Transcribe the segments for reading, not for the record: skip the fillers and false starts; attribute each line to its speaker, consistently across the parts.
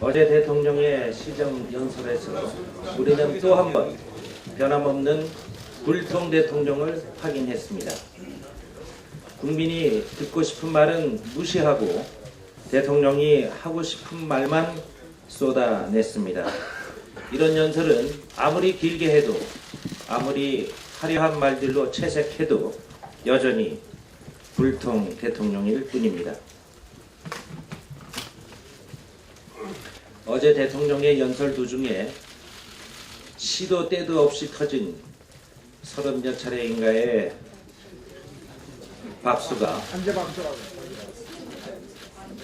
Speaker 1: 어제 대통령의 시정연설에서 우리는 또 한 번 변함없는 불통 대통령을 확인했습니다. 국민이 듣고 싶은 말은 무시하고 대통령이 하고 싶은 말만 쏟아냈습니다. 이런 연설은 아무리 길게 해도 아무리 화려한 말들로 채색해도 여전히 불통 대통령일 뿐입니다. 어제 대통령의 연설 도중에 시도 때도 없이 터진 30여 차례인가의 박수가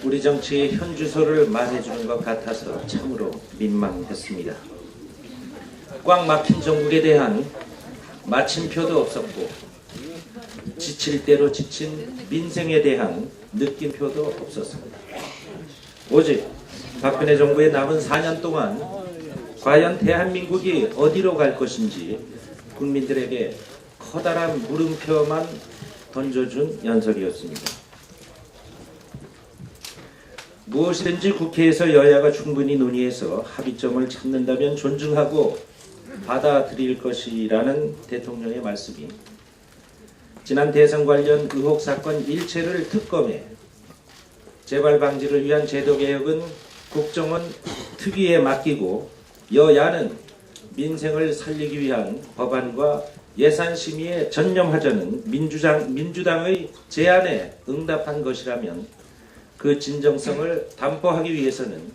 Speaker 1: 우리 정치의 현주소를 말해주는 것 같아서 참으로 민망했습니다. 꽉 막힌 정국에 대한 마침표도 없었고 지칠 대로 지친 민생에 대한 느낌표도 없었습니다. 오직 박근혜 정부의 남은 4년 동안 과연 대한민국이 어디로 갈 것인지 국민들에게 커다란 물음표만 던져준 연설이었습니다. 무엇이든지 국회에서 여야가 충분히 논의해서 합의점을 찾는다면 존중하고 받아들일 것이라는 대통령의 말씀이 지난 대선 관련 의혹 사건 일체를 특검해 재발 방지를 위한 제도개혁은 국정원 특위에 맡기고 여야는 민생을 살리기 위한 법안과 예산 심의에 전념하자는 민주당의 제안에 응답한 것이라면 그 진정성을 담보하기 위해서는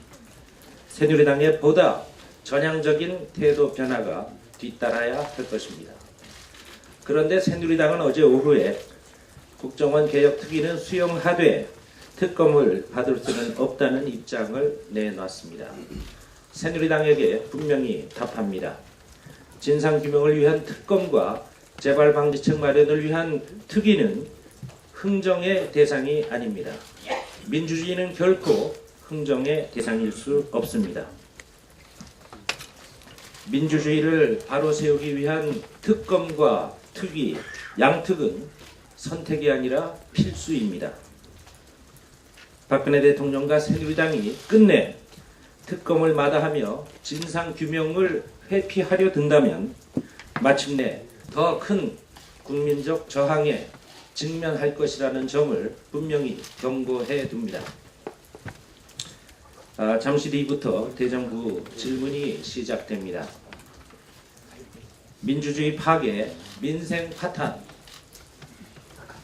Speaker 1: 새누리당의 보다 전향적인 태도 변화가 뒤따라야 할 것입니다. 그런데 새누리당은 어제 오후에 국정원 개혁특위는 수용하되 특검을 받을 수는 없다는 입장을 내놨습니다. 새누리당에게 분명히 답합니다. 진상규명을 위한 특검과 재발방지책 마련을 위한 특위는 흥정의 대상이 아닙니다. 민주주의는 결코 흥정의 대상일 수 없습니다. 민주주의를 바로 세우기 위한 특검과 특위, 양특은 선택이 아니라 필수입니다. 박근혜 대통령과 새누리당이 끝내 특검을 마다하며 진상규명을 회피하려 든다면 마침내 더 큰 국민적 저항에 직면할 것이라는 점을 분명히 경고해 둡니다. 잠시 뒤부터 대정부 질문이 시작됩니다. 민주주의 파괴, 민생 파탄,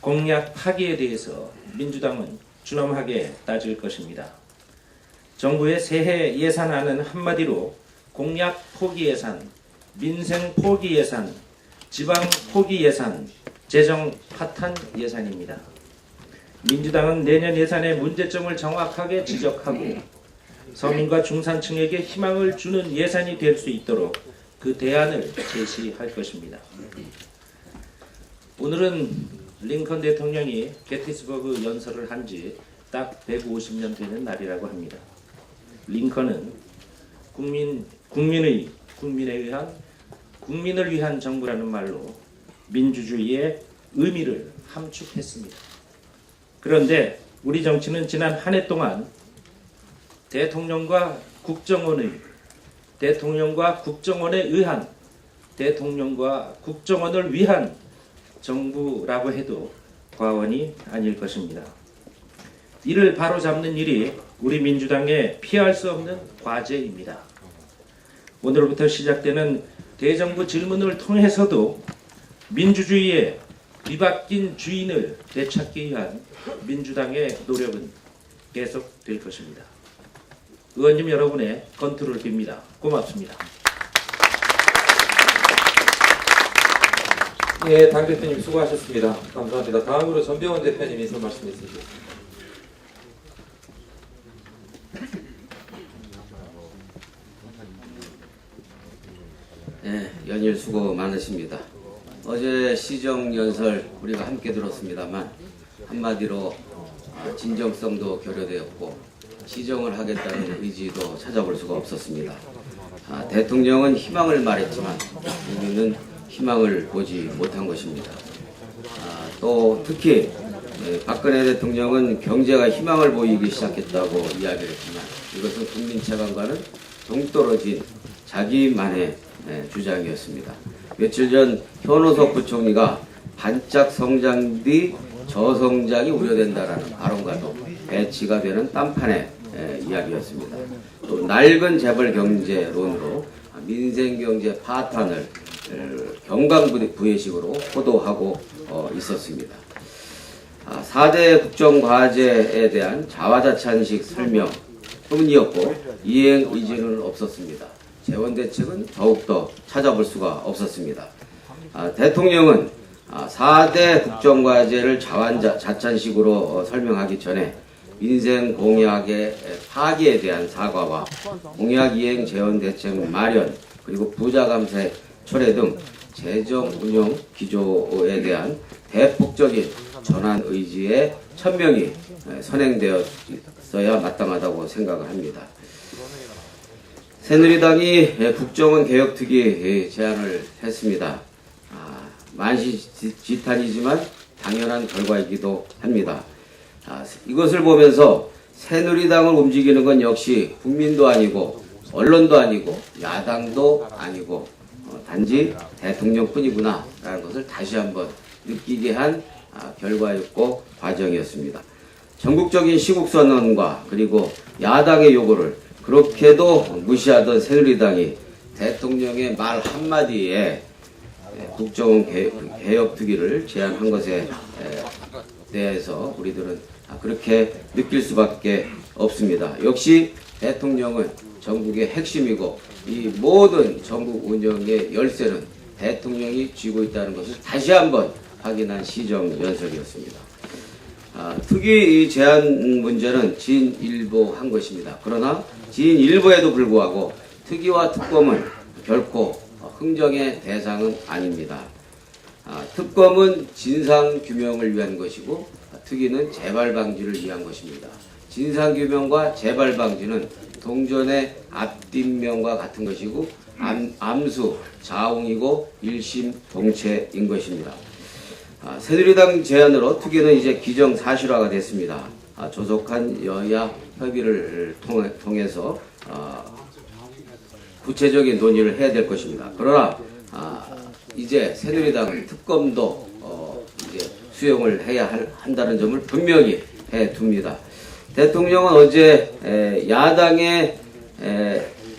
Speaker 1: 공약 파기에 대해서 민주당은 준엄하게 따질 것입니다. 정부의 새해 예산안은 한마디로 공약 포기 예산, 민생 포기 예산, 지방 포기 예산, 재정 파탄 예산입니다. 민주당은 내년 예산의 문제점을 정확하게 지적하고 서민과 중산층에게 희망을 주는 예산이 될 수 있도록 그 대안을 제시할 것입니다. 오늘은 링컨 대통령이 게티스버그 연설을 한 지 딱 150년 되는 날이라고 합니다. 링컨은 국민을 위한 정부라는 말로 민주주의의 의미를 함축했습니다. 그런데 우리 정치는 지난 한 해 동안 대통령과 국정원에 의한 대통령과 국정원을 위한 정부라고 해도 과언이 아닐 것입니다. 이를 바로잡는 일이 우리 민주당의 피할 수 없는 과제입니다. 오늘부터 시작되는 대정부 질문을 통해서도 민주주의의 뒤바뀐 주인을 되찾기 위한 민주당의 노력은 계속될 것입니다. 의원님 여러분의 건투를 빕니다. 고맙습니다.
Speaker 2: 예, 당 대표님 수고하셨습니다. 감사합니다. 다음으로 전병헌 대표님 인사 말씀해 주시죠.
Speaker 3: 네, 연일 수고 많으십니다. 어제 시정연설 우리가 함께 들었습니다만 한마디로 진정성도 결여되었고 시정을 하겠다는 의지도 찾아볼 수가 없었습니다. 대통령은 희망을 말했지만 국민은 희망을 보지 못한 것입니다. 또 특히 박근혜 대통령은 경제가 희망을 보이기 시작했다고 이야기를 했지만 이것은 국민 체감과는 동떨어진 자기만의 주장이었습니다. 며칠 전 현오석 부총리가 반짝 성장 뒤 저성장이 우려된다라는 발언과도 배치가 되는 딴판의 이야기였습니다. 또 낡은 재벌 경제론으로 민생경제 파탄을 경강부회식으로 호도하고 있었습니다. 4대 국정과제에 대한 자화자찬식 설명뿐이었고 이행 의지는 없었습니다. 재원대책은 더욱더 찾아볼 수가 없었습니다. 대통령은 4대 국정과제를 자화자찬식으로 설명하기 전에 민생 공약의 파기에 대한 사과와 공약 이행 재원 대책 마련 그리고 부자 감세 철회 등 재정 운영 기조에 대한 대폭적인 전환 의지의 천명이 선행되었어야 마땅하다고 생각을 합니다. 새누리당이 국정원 개혁특위 제안을 했습니다. 만시지탄이지만 당연한 결과이기도 합니다. 이것을 보면서 새누리당을 움직이는 건 역시 국민도 아니고 언론도 아니고 야당도 아니고 단지 대통령뿐이구나 라는 것을 다시 한번 느끼게 한 결과였고 과정이었습니다. 전국적인 시국선언과 그리고 야당의 요구를 그렇게도 무시하던 새누리당이 대통령의 말 한마디에 국정원 개혁특위를 제안한 것에 대해서 우리들은 그렇게 느낄 수밖에 없습니다. 역시 대통령은 전국의 핵심이고 이 모든 전국 운영의 열쇠는 대통령이 쥐고 있다는 것을 다시 한번 확인한 시정연설이었습니다. 특위 제안 문제는 진일보한 것입니다. 그러나 진일보에도 불구하고 특위와 특검은 결코 흥정의 대상은 아닙니다. 특검은 진상규명을 위한 것이고 특위는 재발방지를 위한 것입니다. 진상규명과 재발방지는 동전의 앞뒷면과 같은 것이고 암수, 자웅이고 일심동체인 것입니다. 새누리당 제안으로 특위는 이제 기정사실화가 됐습니다. 조속한 여야 협의를 통해서 구체적인 논의를 해야 될 것입니다. 그러나 이제 새누리당은 특검도 이제 수용을 해야 한다는 점을 분명히 해둡니다. 대통령은 어제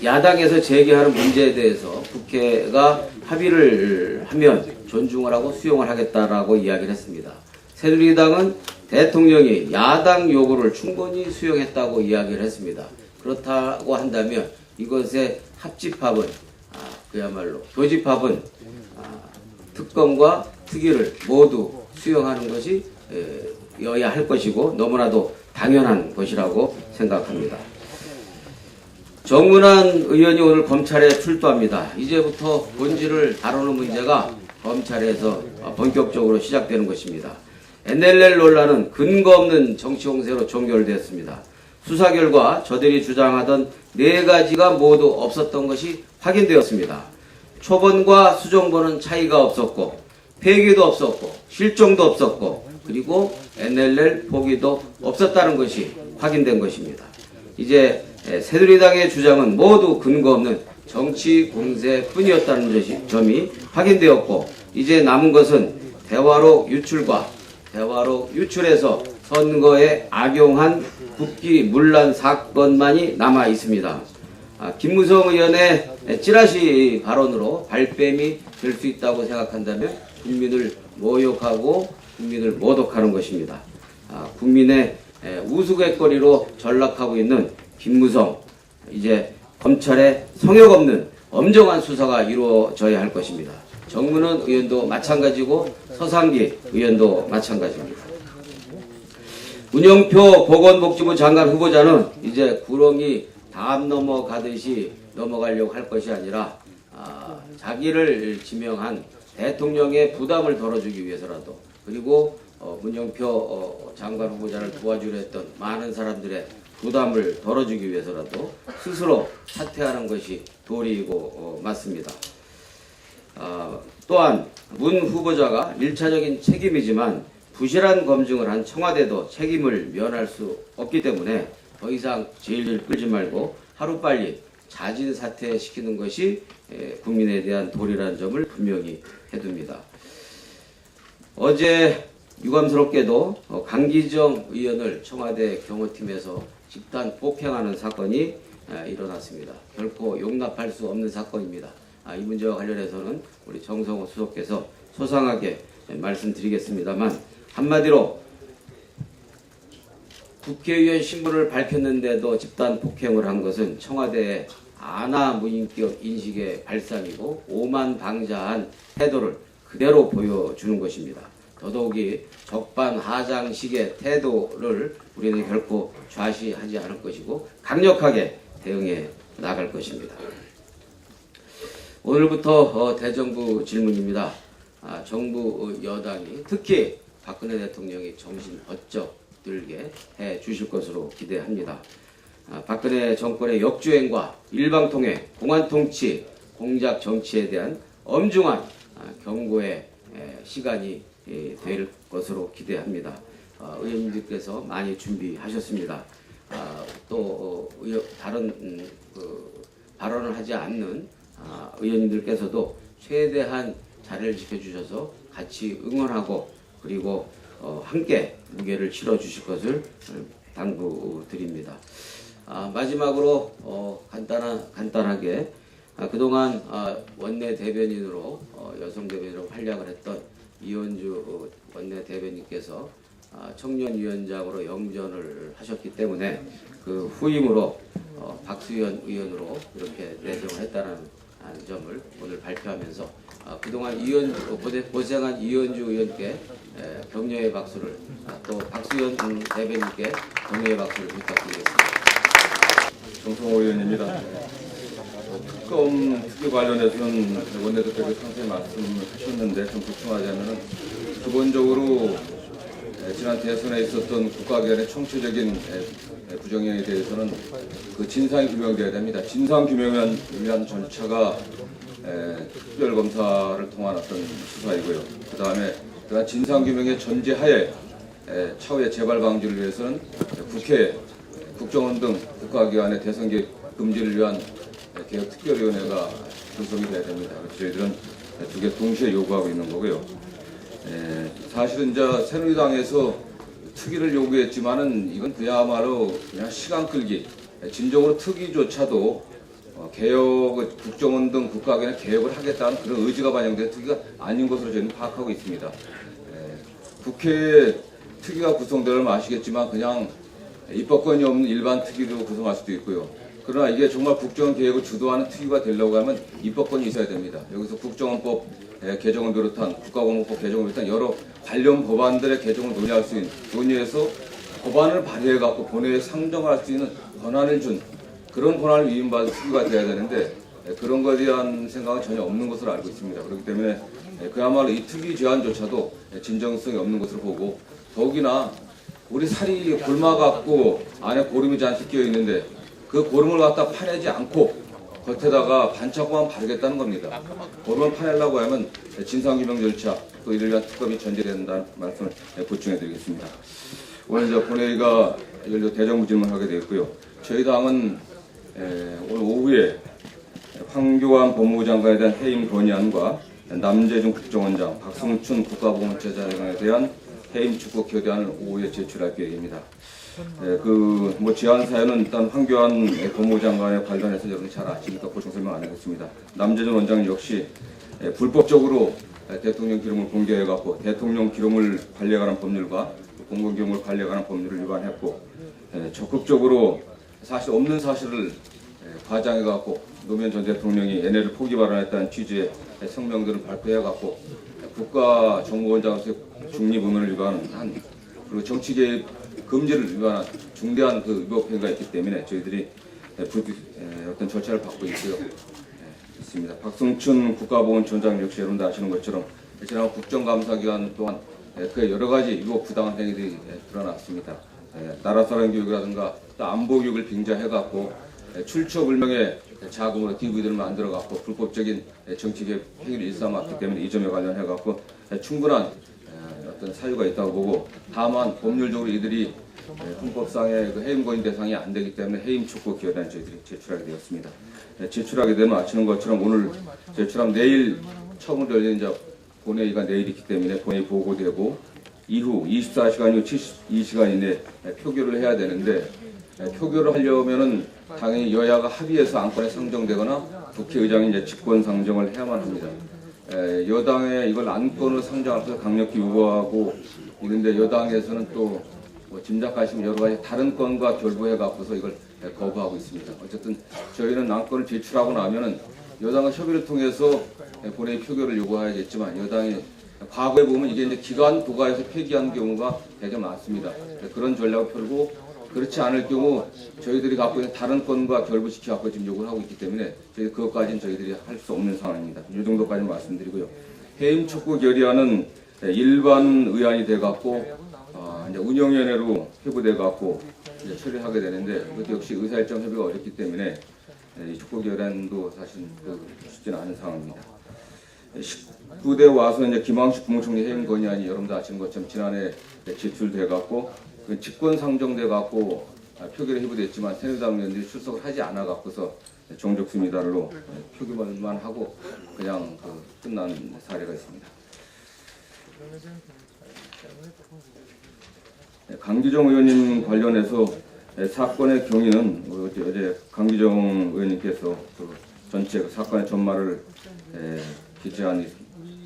Speaker 3: 야당에서 제기하는 문제에 대해서 국회가 합의를 하면 존중을 하고 수용을 하겠다라고 이야기를 했습니다. 새누리당은 대통령이 야당 요구를 충분히 수용했다고 이야기를 했습니다. 그렇다고 한다면 이것의 합집합은 그야말로 교집합은 특검과 특위를 모두 수용하는 것이 여야 할 것이고 너무나도 당연한 것이라고 생각합니다. 정문환 의원이 오늘 검찰에 출두합니다. 이제부터 본질을 다루는 문제가 검찰에서 본격적으로 시작되는 것입니다. NLL 논란은 근거 없는 정치 공세로 종결되었습니다. 수사 결과 저들이 주장하던 4가지가 모두 없었던 것이 확인되었습니다. 초본과 수정본은 차이가 없었고 폐기도 없었고 실종도 없었고 그리고 NLL 포기도 없었다는 것이 확인된 것입니다. 이제 새누리당의 주장은 모두 근거 없는 정치 공세뿐이었다는 점이 확인되었고 이제 남은 것은 대화록 유출과 대화록 유출해서 선거에 악용한 국기 문란 사건만이 남아 있습니다. 김무성 의원의 찌라시 발언으로 발뺌이 될 수 있다고 생각한다면 국민을 모욕하고 국민을 모독하는 것입니다. 국민의 우스갯거리로 전락하고 있는 김무성, 이제 검찰에 성역 없는 엄정한 수사가 이루어져야 할 것입니다. 정문원 의원도 마찬가지고 서상기 의원도 마찬가지입니다. 문영표 보건복지부 장관 후보자는 이제 구렁이 담 넘어가듯이 넘어가려고 할 것이 아니라 자기를 지명한 대통령의 부담을 덜어주기 위해서라도 그리고 문영표 장관 후보자를 도와주려 했던 많은 사람들의 부담을 덜어주기 위해서라도 스스로 사퇴하는 것이 도리이고 맞습니다. 또한 문 후보자가 1차적인 책임이지만 부실한 검증을 한 청와대도 책임을 면할 수 없기 때문에 더 이상 죄를 끌지 말고 하루빨리 자진 사퇴시키는 것이 국민에 대한 도리라는 점을 분명히 해둡니다. 어제 유감스럽게도 강기정 의원을 청와대 경호팀에서 집단 폭행하는 사건이 일어났습니다. 결코 용납할 수 없는 사건입니다. 이 문제와 관련해서는 우리 정성호 수석께서 소상하게 말씀드리겠습니다만, 한마디로 국회의원 신분을 밝혔는데도 집단 폭행을 한 것은 청와대의 안하무인격 인식의 발상이고 오만방자한 태도를 그대로 보여주는 것입니다. 더더욱이 적반하장식의 태도를 우리는 결코 좌시하지 않을 것이고 강력하게 대응해 나갈 것입니다. 오늘부터 대정부 질문입니다. 정부 여당이 특히 박근혜 대통령이 정신 번쩍 들게 해 주실 것으로 기대합니다. 박근혜 정권의 역주행과 일방통행, 공안통치, 공작 정치에 대한 엄중한 경고의 시간이 될 것으로 기대합니다. 의원님들께서 많이 준비하셨습니다. 또 다른 발언을 하지 않는 의원님들께서도 최대한 자리를 지켜주셔서 같이 응원하고 그리고 함께 무게를 실어주실 것을 당부드립니다. 마지막으로 간단하게 그동안 원내 대변인으로 여성 대변인으로 활약을 했던 이현주 원내 대변인께서 청년위원장으로 영전을 하셨기 때문에 그 후임으로 박수현 의원으로 이렇게 내정을 했다는 점을 오늘 발표하면서 그동안 고생한 이현주 의원께 격려의 박수를, 또 박수현 대변인께 격려의 박수를 부탁드리겠습니다.
Speaker 4: 정성호 의원입니다. 특검 특위 관련해서는 원내대표께서 상세히 말씀하셨는데 좀 보충하자면, 기본적으로 지난 대선에 있었던 국가기관의 총체적인 부정행위에 대해서는 그 진상이 규명되어야 됩니다. 진상 규명을 위한 절차가 특별검사를 통한 어떤 수사이고요. 그 다음에 그런 진상 규명의 전제하에 차후의 재발 방지를 위해서는 국회, 국정원 등 국가기관의 대선 개입 금지를 위한 개혁 특별위원회가 구성이 돼야 됩니다. 그래서 저희들은 두 개 동시에 요구하고 있는 거고요. 사실은 이제 새누리당에서 특위를 요구했지만은 이건 그야말로 그냥 시간 끌기, 진정으로 특위조차도 개혁, 국정원 등 국가기관의 개혁을 하겠다는 그런 의지가 반영된 특위가 아닌 것으로 저희는 파악하고 있습니다. 국회에 특위가 구성되면 아시겠지만 그냥 입법권이 없는 일반 특위로 구성할 수도 있고요. 그러나 이게 정말 국정원 개혁을 주도하는 특위가 되려고 하면 입법권이 있어야 됩니다. 여기서 국정원법 개정을 비롯한 국가공무법 개정을 비롯한 여러 관련 법안들의 개정을 논의해서 법안을 발의해갖고 본회의에 상정할 수 있는 권한을 준, 그런 권한을 위임받은 특위가 되어야 되는데 그런 것에 대한 생각은 전혀 없는 것으로 알고 있습니다. 그렇기 때문에 그야말로 이 특위 제안조차도 진정성이 없는 것으로 보고, 더욱이나 우리 살이 굶어갖고 안에 고름이 잔뜩 끼어 있는데 그 고름을 갖다 파내지 않고 겉에다가 반창고만 바르겠다는 겁니다. 고름을 파내려고 하면 진상규명 절차, 또 이를 위한 특검이 전제된다는 말씀을 보충해드리겠습니다. 오늘 이제 본회의가 열려 대정부 질문하게 되었고요. 저희 당은 오늘 오후에 황교안 법무부 장관에 대한 해임 건의안과 남재준 국정원장, 박승춘 국가보훈처장에 대한 해임 촉구 결의안을 오후에 제출할 계획입니다. 제안 사연은 일단 황교안 법무부 장관에 관련해서 여러분이 잘 아시니까 보충 설명 안 하겠습니다. 남재준 원장 역시 불법적으로 대통령 기록을 공개해갖고 대통령 기록을 관리에 관한 법률과 공공 기록을 관리에 관한 법률을 위반했고, 적극적으로 사실 없는 사실을 과장해갖고 노무현 전 대통령이 NLL 포기 발언했다는 취지의 성명들을 발표해갖고 국가정보원장으로서의 중립 의무를 위반한, 그리고 정치 개입 금지를 위반한 중대한 그 위법 행위가 있기 때문에 저희들이 어떤 절차를 받고 있고요. 있습니다. 박승춘 국가보훈처장 역시 여러분들 아시는 것처럼 지난 국정감사기간 동안 그 여러 가지 위법 부당한 행위들이 드러났습니다. 나라사랑 교육이라든가 또 안보 교육을 빙자해갖고 출처불명의 자금으로 DVD를 만들어갖고 불법적인 정치 개입 행위를 일삼았기 때문에 이 점에 관련해갖고 충분한 어떤 사유가 있다고 보고, 다만 법률적으로 이들이 헌법상의 그 해임권인 대상이 안 되기 때문에 해임 촉구 결의안 저희들이 제출하게 되었습니다. 제출하게 되면 아시는 것처럼 오늘 제출하면 내일 처음으로 열리는 이제 본회의가 내일 있기 때문에 본회의 보고되고 이후 24시간 이후 72시간 이내 표결을 해야 되는데, 표결을 하려면은 당연히 여야가 합의해서 안건에 상정되거나 국회의장이 이제 직권 상정을 해야만 합니다. 여당에 이걸 안건으로 상정할 것을 강력히 요구하고 있는데, 여당에서는 또 뭐 짐작하시면 여러 가지 다른 건과 결부해 갖고서 이걸 거부하고 있습니다. 어쨌든 저희는 안건을 제출하고 나면은 여당은 협의를 통해서 본회의 표결을 요구하야겠지만, 여당이 과거에 보면 이게 이제 기간 도가에서 폐기한 경우가 되게 많습니다. 그런 전략을 펴고, 그렇지 않을 경우 저희들이 갖고 있는 다른 건과 결부시켜 갖고 지금 요구를 하고 있기 때문에 저희 그것까지는 저희들이 할 수 없는 상황입니다. 이 정도까지 말씀드리고요. 해임 촉구 결의안은 일반 의안이 돼 갖고 이제 운영위원회로 회부돼 갖고 이제 처리하게 되는데, 이것도 역시 의사일정 협의가 어렵기 때문에 이 촉구 결의안도 사실 쉽지는 않은 상황입니다. 19대 와서 이제 김황식 국무총리 해임 건의안이 여러분도 아시는 것처럼 지난해 제출돼 갖고 직권 상정돼 갖고 표결에 회부됐지만 새누리당 의원들이 출석을 하지 않아 갖고서 종족수 미달로 표결만 하고 그냥 끝난 사례가 있습니다. 강기정 의원님 관련해서 사건의 경위는 어제 강기정 의원님께서 전체 사건의 전말을 기재한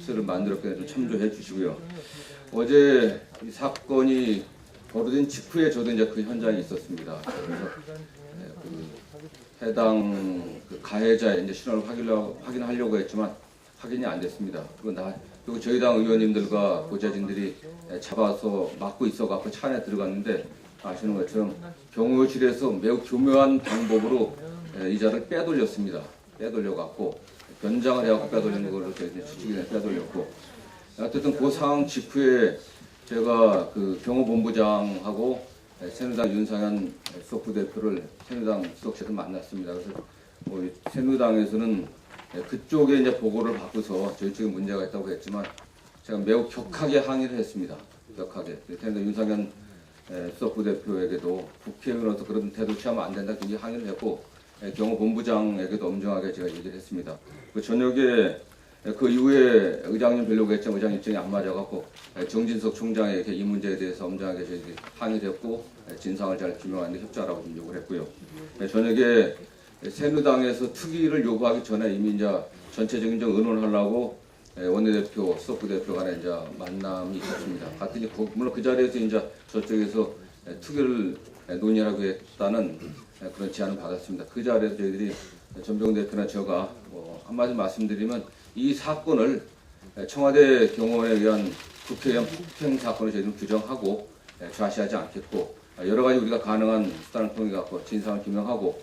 Speaker 4: 글을 만들었기 좀 참조해 주시고요. 어제 이 사건이 벌어진 직후에 저도 이제 그 현장에 있었습니다. 그래서 해당 가해자의 이제 신원을 확인하려고 했지만 확인이 안 됐습니다. 그리고 저희 당 의원님들과 보좌진들이 잡아서 막고 있어갖고 차 안에 들어갔는데, 아시는 것처럼 경호실에서 매우 교묘한 방법으로 이자를 빼돌렸습니다. 빼돌려갖고 변장을 해갖고 빼돌리는 걸로 저희들이 추측이 빼돌렸고, 어쨌든 그 상황 직후에 제가 그 경호본부장하고 새누리당 윤상현 수석부 대표를 새누리당 수석실에서 만났습니다. 그래서 새누리당에서는 그쪽에 이제 보고를 받고서 저희 쪽에 문제가 있다고 했지만, 제가 매우 격하게 항의를 했습니다. 격하게. 새누리당 윤상현 수석부 대표에게도 국회의원으로서 그런 태도 취하면 안 된다 굉장히 항의를 했고, 경호본부장에게도 엄정하게 제가 얘기를 했습니다. 그 저녁에 그 이후에 의장님 뵈려고 했지만 의장 일정이 안 맞아갖고 정진석 총장에게 이 문제에 대해서 엄정하게 저희들이 항의를 했고, 진상을 잘 규명하는 데 협조하라고 좀 요구를 했고요. 저녁에 새누리당에서 특위를 요구하기 전에 이미 이제 전체적인 좀 의논하려고 원내대표, 수석부 대표 간에 이제 만남이 있었습니다. 갔더니 물론 그 자리에서 이제 저쪽에서 특위를 논의하라고 했다는 그런 제안을 받았습니다. 그 자리에서 저희들이 전병훈 대표나 제가 한마디 말씀드리면, 이 사건을 청와대 경호원에 의한 국회의원 폭행 사건을 저희들은 규정하고 좌시하지 않겠고, 여러 가지 우리가 가능한 수단을 통해 갖고 진상을 규명하고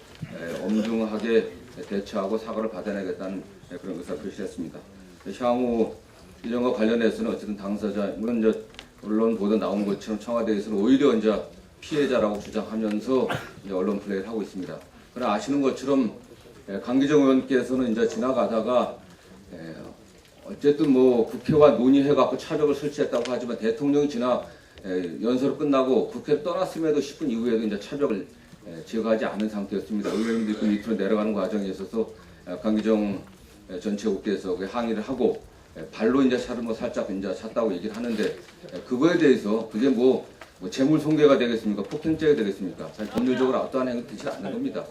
Speaker 4: 엄중하게 대처하고 사과를 받아내겠다는 그런 의사를 표시했습니다. 향후 이전과 관련해서는 어쨌든 당사자, 물론 이제 언론 보도 나온 것처럼 청와대에서는 오히려 이제 피해자라고 주장하면서 이제 언론 플레이를 하고 있습니다. 그러나 아시는 것처럼 강기정 의원께서는 이제 지나가다가 어쨌든 뭐 국회와 논의해갖고 차벽을 설치했다고 하지만, 대통령이 연설을 끝나고 국회를 떠났음에도 10분 이후에도 이제 차벽을 제거하지 않은 상태였습니다. 의원님들이 그 밑으로 내려가는 과정에 있어서 강기정 전 최고께서 항의를 하고 발로 이제 차를 살짝 이제 찼다고 얘기를 하는데, 그거에 대해서 그게 뭐 재물 손괴가 되겠습니까? 폭행죄가 되겠습니까? 사실 법률적으로 어떠한 행위 되지 않는 겁니다.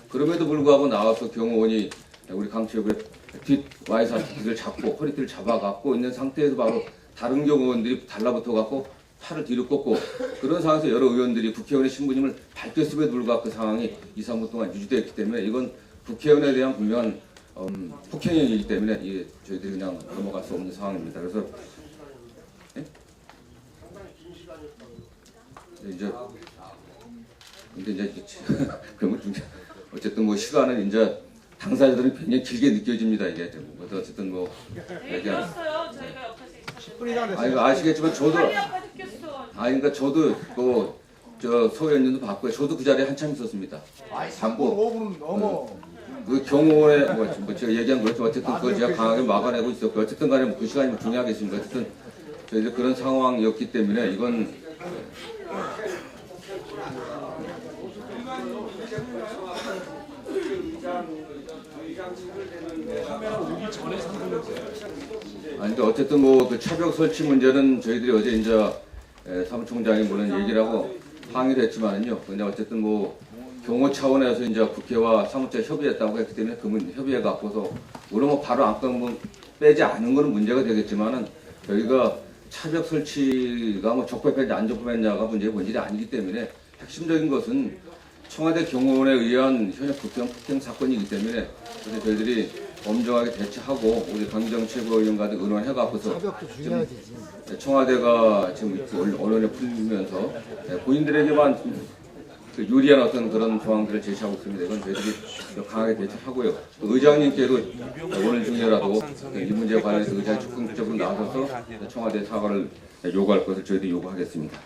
Speaker 4: 그럼에도 불구하고 나와서 경호원이 우리 강체육의 뒷 와이사티를 잡고 허리띠를 잡아갖고 있는 상태에서 바로 다른 경호원들이 달라붙어갖고 팔을 뒤로 꺾고, 그런 상황에서 여러 의원들이 국회의원의 신분임을 밝혔음에도 불구하고 그 상황이 2, 3분 동안 유지되었기 때문에 이건 국회의원에 대한 분명한 폭행이기 때문에 저희들이 그냥 넘어갈 수 없는 상황입니다. 그래서 이제 그러면 어쨌든 뭐 시간은 이제 당사자들은 굉장히 길게 느껴집니다. 이게 어쨌든 뭐 얘기한.
Speaker 5: 저희가 옆에서
Speaker 4: 아니 아시겠지만 저도 그러니까 저도 저 소위원님도 봤고요. 저도 그 자리에 한참 있었습니다.
Speaker 6: 3분 5분은 넘어.
Speaker 4: 그 경호원에 제가 얘기한 거죠. 어쨌든 그걸 제가 강하게 막아내고 있었고, 어쨌든 간에 그 시간이 중요하겠습니다. 어쨌든 저희들 그런 상황이었기 때문에 이건 아니 근데 어쨌든 뭐 그 차벽 설치 문제는 저희들이 어제 이제 사무총장이 물론 얘기를 하고 항의를 했지만은요. 근데 어쨌든 뭐 경호 차원에서 이제 국회와 사무처 협의했다고 했기 때문에 그 협의해 갖고서 물론 뭐 바로 안건 빼지 않은 거는 문제가 되겠지만은 저희가 차벽 설치가 뭐 적법했냐 안 적법했냐가 문제의 본질이 아니기 때문에 핵심적인 것은 청와대 경호원에 의한 현역 국정 폭행 사건이기 때문에 그래서 저희들이 엄정하게 대처하고 우리 강정 최고위원과도 의논해갖고서 지금 청와대가 지금 언론에 풀리면서 본인들에게만 그 유리한 어떤 그런 조항들을 제시하고 있습니다. 이건 저희들이 강하게 대처하고요. 의장님께도 오늘 중에라도 이 문제에 관해서 의장이 적극적으로 나서서 청와대 사과를 요구할 것을 저희들이 요구하겠습니다.